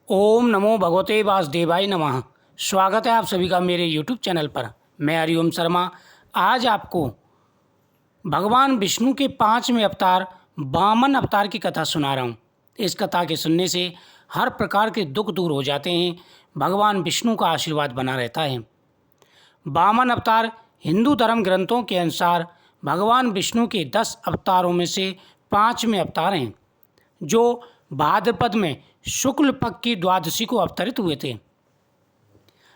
ओम नमो भगवते वासुदेवाय नमः। स्वागत है आप सभी का मेरे यूट्यूब चैनल पर। मैं हरिओम शर्मा आज आपको भगवान विष्णु के 5वें अवतार वामन अवतार की कथा सुना रहा हूँ। इस कथा के सुनने से हर प्रकार के दुख दूर हो जाते हैं, भगवान विष्णु का आशीर्वाद बना रहता है। वामन अवतार हिंदू धर्म ग्रंथों के अनुसार भगवान विष्णु के 10 अवतारों में से 5वें अवतार हैं, जो भाद्रपद में शुक्ल पक्ष की द्वादशी को अवतरित हुए थे।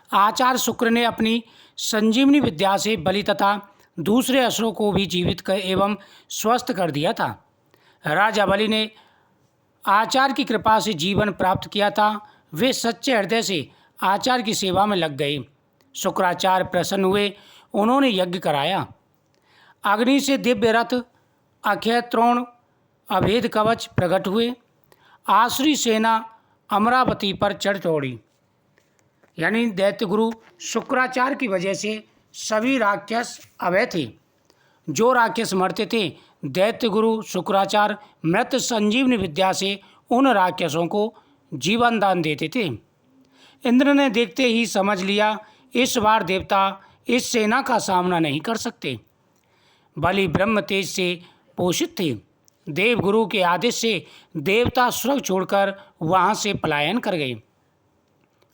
आचार्य शुक्र ने अपनी संजीवनी विद्या से बलि तथा दूसरे असुरों को भी जीवित कर एवं स्वस्थ कर दिया था। राजा बलि ने आचार्य की कृपा से जीवन प्राप्त किया था। वे सच्चे हृदय से आचार्य की सेवा में लग गए। शुक्राचार्य प्रसन्न हुए, उन्होंने यज्ञ कराया। अग्नि से दिव्य रथ, अक्षय त्रोण, अभेद कवच प्रकट हुए। आसुरी सेना अमरावती पर चढ़ दौड़ी। यानी दैत्य गुरु शुक्राचार्य की वजह से सभी राक्षस अभय थे। जो राक्षस मरते थे, दैत्य गुरु शुक्राचार्य मृत संजीवनी विद्या से उन राक्षसों को जीवन दान देते थे। इंद्र ने देखते ही समझ लिया, इस बार देवता इस सेना का सामना नहीं कर सकते। बलि ब्रह्म तेज से पोषित थे। देवगुरु के आदेश से देवता स्वर्ग छोड़कर वहां से पलायन कर गए।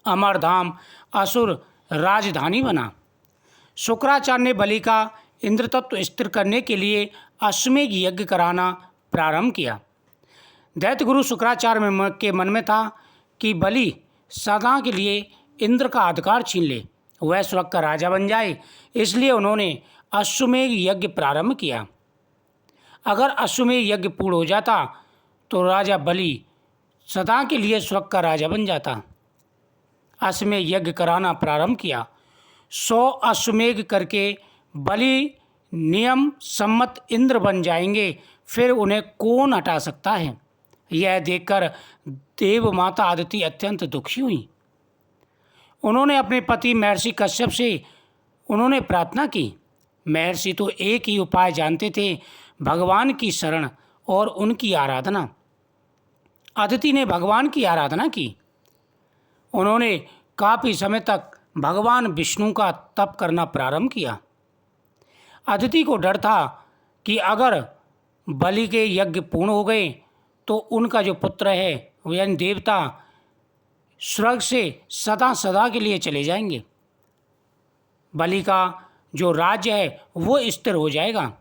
अमरधाम असुर राजधानी बना। शुक्राचार्य ने बलि का इंद्र तत्व स्थिर करने के लिए अश्वमेध यज्ञ कराना प्रारंभ किया। दैत्यगुरु शुक्राचार्य के मन में था कि बलि सदा के लिए इंद्र का अधिकार छीन ले, वह स्वर्ग का राजा बन जाए। इसलिए उन्होंने अश्वमेध यज्ञ प्रारंभ किया। अगर अश्वमेध यज्ञ पूर्ण हो जाता तो राजा बलि सदा के लिए स्वर्ग का राजा बन जाता। अश्वमेध यज्ञ कराना प्रारंभ किया। 100 अश्वमेध करके बलि नियम सम्मत इंद्र बन जाएंगे, फिर उन्हें कौन हटा सकता है। यह देखकर देव माता आदिति अत्यंत दुखी हुई। उन्होंने अपने पति महर्षि कश्यप से उन्होंने प्रार्थना की। महर्षि तो एक ही उपाय जानते थे, भगवान की शरण और उनकी आराधना। अदिति ने भगवान की आराधना की। उन्होंने काफ़ी समय तक भगवान विष्णु का तप करना प्रारंभ किया। अदिति को डर था कि अगर बलि के यज्ञ पूर्ण हो गए तो उनका जो पुत्र है यानी देवता स्वर्ग से सदा सदा के लिए चले जाएंगे। बलि का जो राज्य है वो स्थिर हो जाएगा।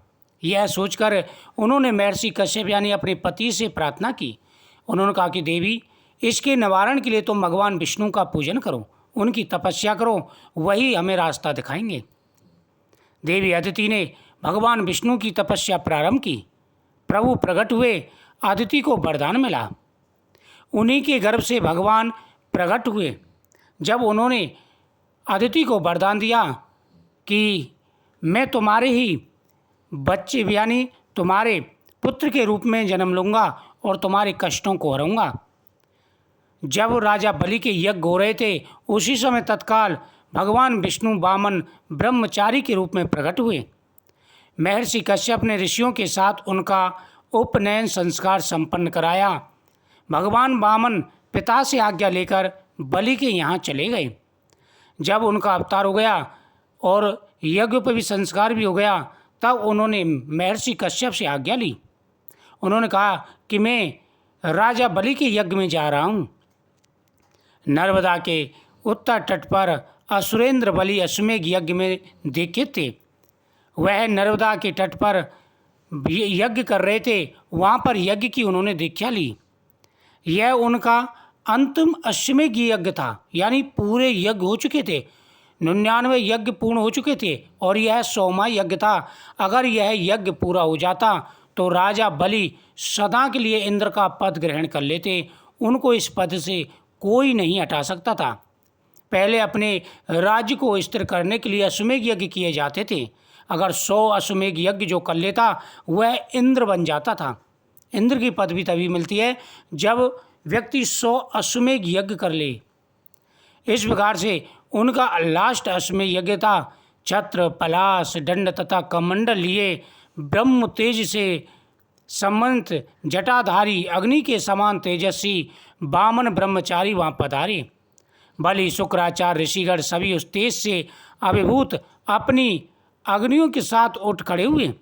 यह सोचकर उन्होंने महर्षि कश्यप यानी अपने पति से प्रार्थना की। उन्होंने कहा कि देवी, इसके निवारण के लिए तुम भगवान विष्णु का पूजन करो, उनकी तपस्या करो, वही हमें रास्ता दिखाएंगे। देवी अदिति ने भगवान विष्णु की तपस्या प्रारंभ की। प्रभु प्रकट हुए, अदिति को वरदान मिला। उन्हीं के गर्भ से भगवान प्रकट हुए। जब उन्होंने अदिति को वरदान दिया कि मैं तुम्हारे ही बच्चे यानी तुम्हारे पुत्र के रूप में जन्म लूँगा और तुम्हारे कष्टों को हरूंगा। जब राजा बलि के यज्ञ हो रहे थे, उसी समय तत्काल भगवान विष्णु वामन ब्रह्मचारी के रूप में प्रकट हुए। महर्षि कश्यप ने ऋषियों के साथ उनका उपनयन संस्कार संपन्न कराया। भगवान वामन पिता से आज्ञा लेकर बलि के यहाँ चले गए। जब उनका अवतार हो गया और यज्ञ पर भी संस्कार भी हो गया, तब उन्होंने महर्षि कश्यप से आज्ञा ली। उन्होंने कहा कि मैं राजा बलि के यज्ञ में जा रहा हूँ। नर्मदा के उत्तर तट पर असुरेंद्र बलि अश्वमेध यज्ञ में दीक्षित थे। वह नर्मदा के तट पर यज्ञ कर रहे थे। वहाँ पर यज्ञ की उन्होंने दीक्षा ली। यह उनका अंतिम अश्वमेध यज्ञ था, यानी पूरे यज्ञ हो चुके थे। 99 यज्ञ पूर्ण हो चुके थे और यह 100वां यज्ञ था। अगर यह यज्ञ पूरा हो जाता तो राजा बलि सदा के लिए इंद्र का पद ग्रहण कर लेते। उनको इस पद से कोई नहीं हटा सकता था। पहले अपने राज्य को स्थिर करने के लिए अश्वमेध यज्ञ किए जाते थे। अगर 100 अश्वमेध यज्ञ जो कर लेता वह इंद्र बन जाता था। इंद्र की पदवी तभी मिलती है जब व्यक्ति 100 अश्वमेध यज्ञ कर ले। इस प्रकार से उनका लास्ट अश्वमेध यज्ञ था। छत्र, पलाश, दंड तथा कमंडल लिए ब्रह्म तेज से समंत जटाधारी अग्नि के समान तेजस्वी बामन ब्रह्मचारी वहाँ पधारे। बलि, शुक्राचार्य, ऋषिगण सभी उस तेज से अभिभूत अपनी अग्नियों के साथ उठ खड़े हुए।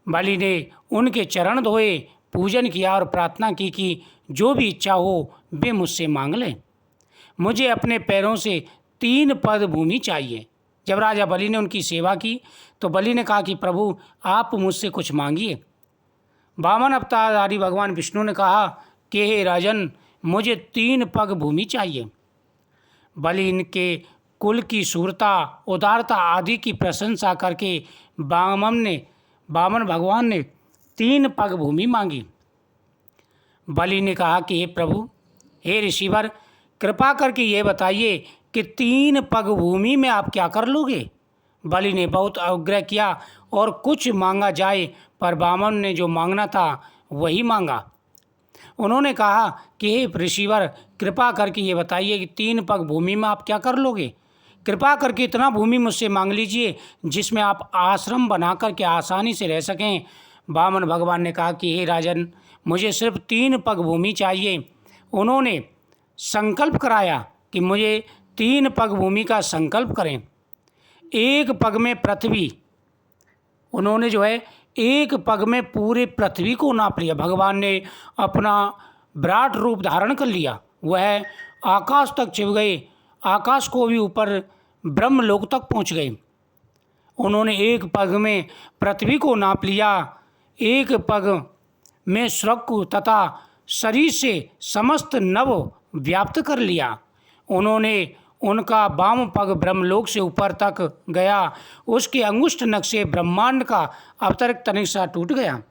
बलि ने उनके चरण धोए, पूजन किया और प्रार्थना की कि जो भी इच्छा हो वे मुझसे मांग लें। मुझे अपने पैरों से 3 पद भूमि चाहिए। जब राजा बलि ने उनकी सेवा की तो बलि ने कहा कि प्रभु, आप मुझसे कुछ मांगिए। वामन अवतारधारी भगवान विष्णु ने कहा कि हे राजन, मुझे 3 पग भूमि चाहिए। बलि इनके कुल की शूरता, उदारता आदि की प्रशंसा करके वामन भगवान ने 3 पग भूमि मांगी। बलि ने कहा कि हे प्रभु, हे ऋषिवर, कृपा करके ये बताइए कि 3 पग भूमि में आप क्या कर लोगे। बलि ने बहुत आग्रह किया और कुछ मांगा जाए, पर वामन ने जो मांगना था वही मांगा। उन्होंने कहा कि हे ऋषिवर, कृपा करके ये बताइए कि 3 पग भूमि में आप क्या कर लोगे। कृपा करके इतना भूमि मुझसे मांग लीजिए जिसमें आप आश्रम बना करके आसानी से रह सकें। वामन भगवान ने कहा कि हे राजन, मुझे सिर्फ 3 पग भूमि चाहिए। उन्होंने संकल्प कराया कि मुझे 3 पग भूमि का संकल्प करें। 1 पग में पृथ्वी, उन्होंने जो है 1 पग में पूरे पृथ्वी को नाप लिया। भगवान ने अपना विराट रूप धारण कर लिया, वह आकाश तक छिप गए, आकाश को भी ऊपर ब्रह्मलोक तक पहुंच गए। उन्होंने 1 पग में पृथ्वी को नाप लिया, 1 पग में स्वर्ग को तथा शरीर से समस्त नव व्याप्त कर लिया। उन्होंने उनका वाम पग ब्रह्मलोक से ऊपर तक गया, उसके अंगुष्ठ नख से ब्रह्मांड का अवतरित तनिष्ठा टूट गया।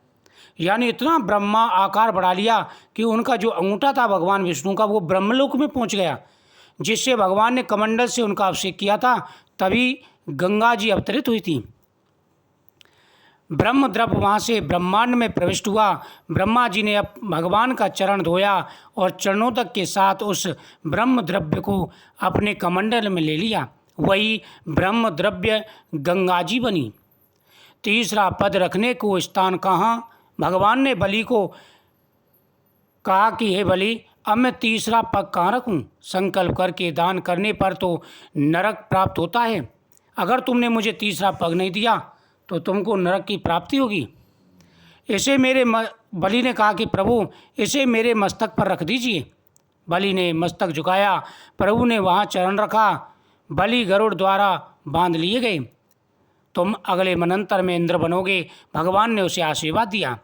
यानी इतना ब्रह्मा आकार बढ़ा लिया कि उनका जो अंगूठा था भगवान विष्णु का, वो ब्रह्मलोक में पहुंच गया, जिससे भगवान ने कमंडल से उनका अभिषेक किया था, तभी गंगा जी अवतरित हुई थी। ब्रह्म द्रव्य वहाँ से ब्रह्मांड में प्रविष्ट हुआ। ब्रह्मा जी ने अब भगवान का चरण धोया और चरणों तक के साथ उस ब्रह्म द्रव्य को अपने कमंडल में ले लिया। वही ब्रह्म द्रव्य गंगा जी बनी। तीसरा पद रखने को स्थान कहाँ? भगवान ने बलि को कहा कि हे बलि, अब मैं तीसरा पग कहाँ रखूँ? संकल्प करके दान करने पर तो नरक प्राप्त होता है। अगर तुमने मुझे तीसरा पग नहीं दिया तो तुमको नरक की प्राप्ति होगी। इसे बलि ने कहा कि प्रभु, इसे मेरे मस्तक पर रख दीजिए। बलि ने मस्तक झुकाया, प्रभु ने वहाँ चरण रखा। बलि गरुड़ द्वारा बांध लिए गए। तुम अगले मनंतर में इंद्र बनोगे, भगवान ने उसे आशीर्वाद दिया।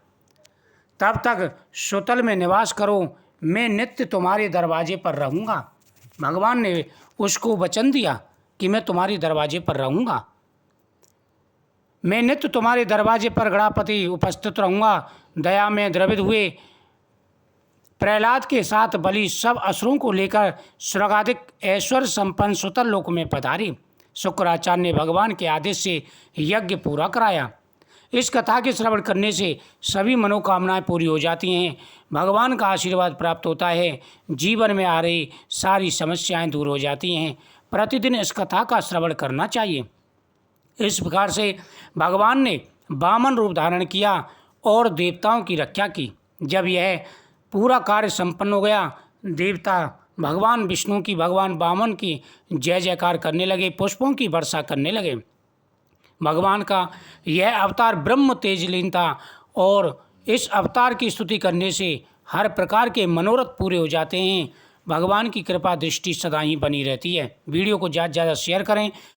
तब तक सुतल में निवास करो, मैं नित्य तुम्हारे दरवाजे पर रहूँगा। भगवान ने उसको वचन दिया कि मैं तुम्हारे दरवाजे पर रहूँगा, मैं नित्य तुम्हारे दरवाजे पर गणापति उपस्थित रहूँगा। दया में द्रवित हुए प्रहलाद के साथ बलि सब असुरों को लेकर स्वर्गाधिक ऐश्वर्य संपन्न सुतल लोक में पधारे। शुक्राचार्य ने भगवान के आदेश से यज्ञ पूरा कराया। इस कथा के श्रवण करने से सभी मनोकामनाएं पूरी हो जाती हैं, भगवान का आशीर्वाद प्राप्त होता है, जीवन में आ रही सारी समस्याएं दूर हो जाती हैं। प्रतिदिन इस कथा का श्रवण करना चाहिए। इस प्रकार से भगवान ने वामन रूप धारण किया और देवताओं की रक्षा की। जब यह पूरा कार्य संपन्न हो गया, देवता भगवान विष्णु की, भगवान वामन की जय जयकार करने लगे, पुष्पों की वर्षा करने लगे। भगवान का यह अवतार ब्रह्म तेजलीन था और इस अवतार की स्तुति करने से हर प्रकार के मनोरथ पूरे हो जाते हैं। भगवान की कृपा दृष्टि सदा ही बनी रहती है। वीडियो को ज़्यादा से ज़्यादा शेयर करें।